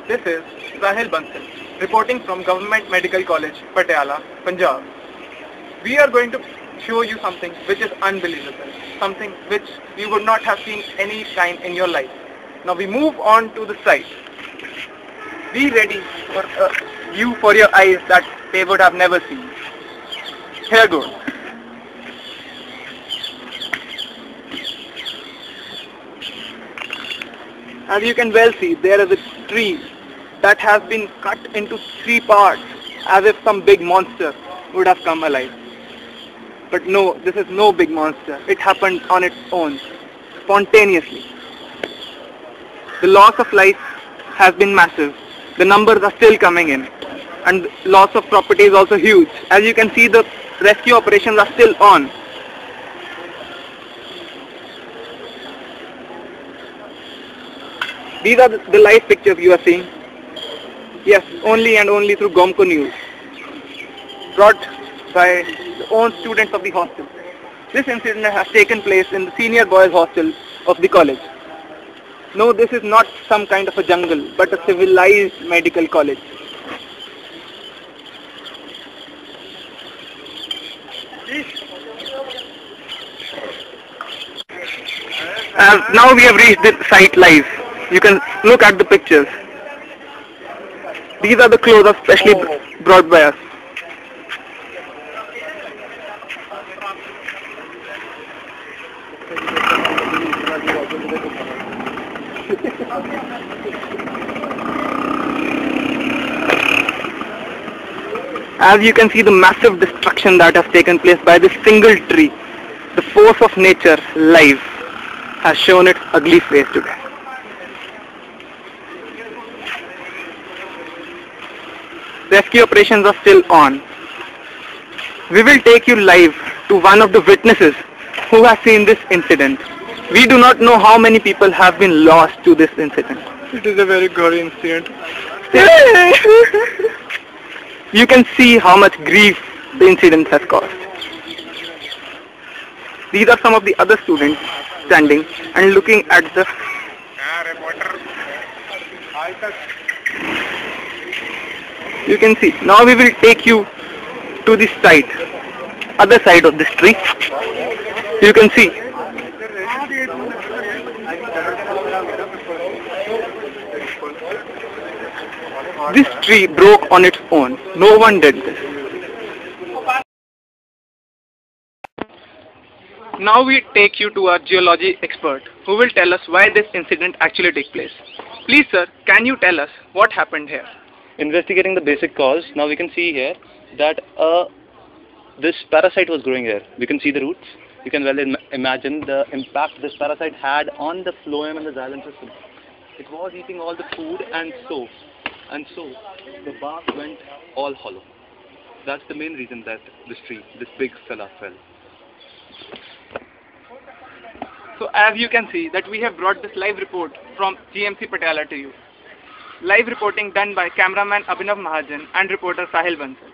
This is Sahil Bansal, reporting from Government Medical College, Patiala, Punjab. We are going to show you something which is unbelievable, something which you would not have seen any time in your life. Now we move on to the site. Be ready for a view for your eyes that they would have never seen. Here goes. As you can well see, there is a tree that has been cut into 3 parts as if some big monster would have come alive. But no, this is no big monster. It happened on its own, spontaneously. The loss of life has been massive. The numbers are still coming in. And loss of property is also huge. As you can see, the rescue operations are still on. These are the live pictures you are seeing. Yes, only and only through Gomco News. Brought by the own students of the hostel. This incident has taken place in the senior boys hostel of the college. No, this is not some kind of a jungle, but a civilized medical college. Now we have reached the site live. You can look at the pictures. These are the clothes specially brought by us. As you can see, the massive destruction that has taken place by this single tree, the force of nature live has shown its ugly face today. Rescue operations are still on. We will take you live to one of the witnesses who has seen this incident. We do not know how many people have been lost to this incident. It is a very gory incident. You can see how much grief the incident has caused. These are some of the other students standing and looking at the... You can see. Now we will take you to the side, other side of this tree. You can see. This tree broke on its own. No one did this. Now we take you to our geology expert who will tell us why this incident actually took place. Please sir, can you tell us what happened here? Investigating the basic cause, now we can see here that this parasite was growing here. We can see the roots. You can well imagine the impact this parasite had on the phloem and the xylem system. It was eating all the food and so the bark went all hollow. That's the main reason that this tree, this big fella fell. So as you can see that we have brought this live report from GMC Patiala to you. Live reporting done by cameraman Abhinav Mahajan and reporter Sahil Bansal.